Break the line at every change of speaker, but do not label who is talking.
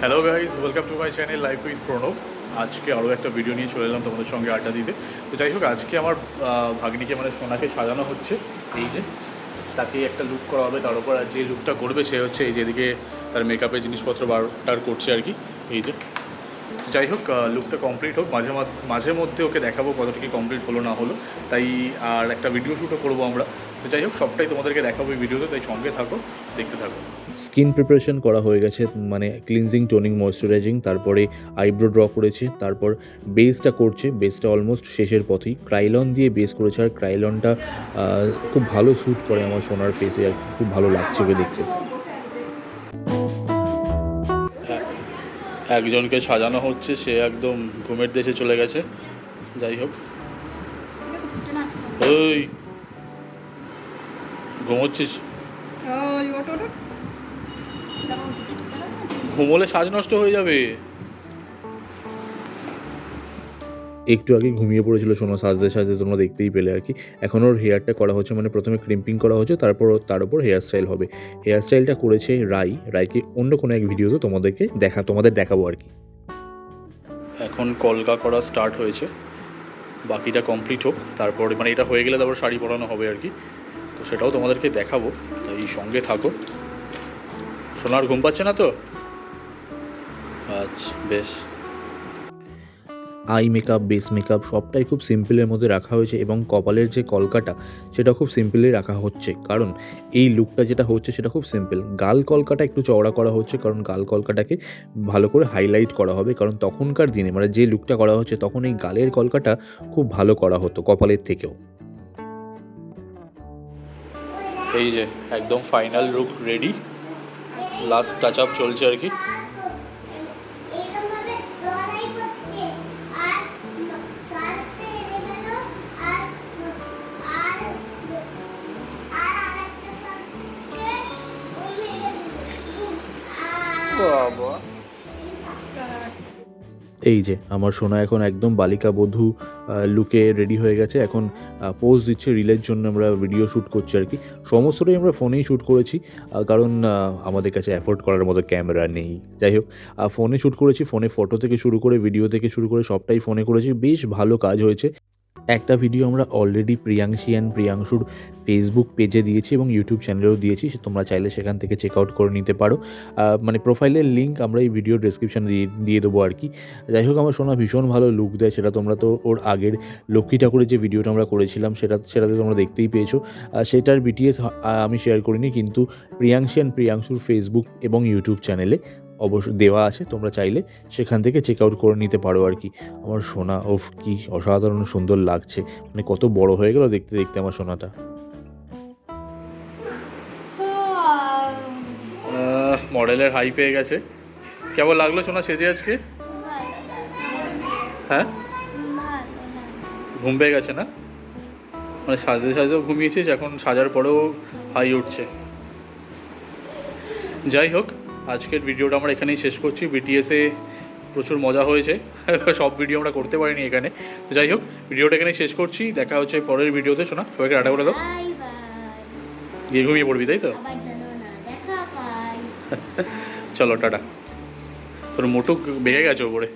Hello guys, welcome to my channel life with Pranab. আজকে আরও একটা ভিডিও নিয়ে চলে এলাম তোমাদের সঙ্গে আড্ডা দিতে। তো যাই হোক, আজকে আমার ভাগ্নিকে মানে সোনাকে সাজানো হচ্ছে। এই যে তাকে একটা লুক করা হবে, তার উপর আর যে লুকটা করবে সে হচ্ছে এই যেদিকে তার মেকআপের জিনিসপত্র বারটার করছে আর কি। এই যে যাই হোক, লুকটা কমপ্লিট হোক, মাঝে মধ্যে ওকে দেখাবো কতটা কি কমপ্লিট হলো না হলো। তাই আর একটা ভিডিও শ্যুটও করবো আমরা। তো যাই হোক, সবটাই তোমাদেরকে দেখাবো এই ভিডিওতে, তাই সঙ্গে থাকো, দেখতে থাকো।
স্কিন প্রিপারেশন করা হয়ে গেছে, মানে ক্লিনজিং, টোনিং, ময়েশ্চারাইজিং, তারপরে আইব্রো ড্র করেছে, তারপর বেসটা করছে। বেসটা অলমোস্ট শেষের পথেই। ক্রাইলন দিয়ে বেস করেছে, আর ক্রাইলনটা খুব ভালো স্যুট করে আমার সোনার ফেসে, আর খুব ভালো লাগছে ওকে দেখতে।
একজনকে সাজানো হচ্ছে, সে একদম ঘুমের দেশে চলে গেছে। যাই হোক, ওই ঘুমোচ্ছিস? ঘুমোলে সাজ নষ্ট হয়ে যাবে।
একটু আগে ঘুমিয়ে পড়েছিল সোনা সাজতে সাজতে, তোমরা দেখতেই পেলে আর কি। এখন ওর হেয়ারটা করা হচ্ছে, মানে প্রথমে ক্রিম্পিং করা হচ্ছে, তারপর তার উপর হেয়ার স্টাইল হবে। হেয়ার স্টাইলটা করেছে রায়কে অন্য কোনো এক ভিডিওতে তোমাদের দেখাবো আর কি।
এখন কলকা করা স্টার্ট হয়েছে, বাকিটা কমপ্লিট হোক, তারপরে মানে এটা হয়ে গেলে তারপর শাড়ি পরানো হবে আর কি। তো সেটাও তোমাদেরকে দেখাবো, তাই সঙ্গে থাকো। সোনার ঘুম পাচ্ছে না তো? আচ্ছা, বেশ।
আই মেকআপ, বেস মেকআপ সবটাই খুব সিম্পলের মধ্যে রাখা হয়েছে, এবং কপালের যে কলকাটা সেটা খুব সিম্পলি রাখা হচ্ছে, কারণ এই লুকটা যেটা হচ্ছে সেটা খুব সিম্পল। গাল কলকাটা একটু চওড়া করা হচ্ছে, কারণ গাল কলকাটাকে ভালো করে হাইলাইট করা হবে, কারণ তখনকার দিনে মানে যে লুকটা করা হচ্ছে তখন এই গালের কলকাটা খুব ভালো করা হতো কপালের থেকেও।
এই যে একদম final look ready, last touch up চলছে আর কি। বাবা,
এই যে আমার সোনা এখন একদম বালিকা বধূ লুকে রেডি হয়ে গেছে। এখন পোজ দিচ্ছে রিলের জন্য, আমরা ভিডিও শ্যুট করছি আর কি। সমস্তটাই আমরা ফোনেই শ্যুট করেছি, কারণ আমাদের কাছে অ্যাফোর্ড করার মতো ক্যামেরা নেই। যাই হোক, ফোনে শ্যুট করেছি। ফোনে ফটো থেকে শুরু করে ভিডিও থেকে শুরু করে সবটাই ফোনে করেছি। বেশ ভালো কাজ হয়েছে। একটা ভিডিও আমরা অলরেডি প্রিয়াংশুর ফেসবুক পেজে দিয়েছি এবং ইউটিউব চ্যানেলেও দিয়েছি, তোমরা চাইলে সেখান থেকে চেক আউট করে নিতে পারো। মানে প্রোফাইলের লিঙ্ক আমরা এই ভিডিও ডেসক্রিপশানে দিয়ে দেবো আর কি। যাই হোক, আমার সোনা ভীষণ ভালো লুক দেয়, সেটা তোমরা তো ওর আগের লক্ষ্মী ঠাকুরের যে ভিডিওটা আমরা করেছিলাম সেটাতে তোমরা দেখতেই পেয়েছো। সেটার বিটিএস আমি শেয়ার করিনি, কিন্তু প্রিয়াংশুর ফেসবুক এবং ইউটিউব চ্যানেলে অবশ্যই দেওয়া আছে, তোমরা চাইলে সেখান থেকে চেক আউট করে নিতে পারো আর কি। আমার সোনা কি অসাধারণ সুন্দর লাগছে, মানে কত বড় হয়ে গেল দেখতে দেখতে আমার সোনাটা।
মডেলের হাই পেয়ে গেছে। কেমন লাগলো সোনা সেজে আজকে? হ্যাঁ, ঘুম পেয়ে গেছে না? মানে সাজতেও ঘুমিয়েছিস, এখন সাজার পরেও হাই উঠছে। যাই হোক, আজকের ভিডিওটা আমরা এখানেই শেষ করছি। বিটিএসে প্রচুর মজা হয়েছে, সব ভিডিও আমরা করতে পারিনি এখানে। যাই হোক, ভিডিওটা এখানেই শেষ করছি, দেখা হচ্ছে পরের ভিডিওতে। শোনা, সবাইকে টাটা করে দাও। গিয়ে ঘুমিয়ে পড়বি তাই তো? চলো টাটা। তোর মোটু বেড়ে গেছে ওপরে।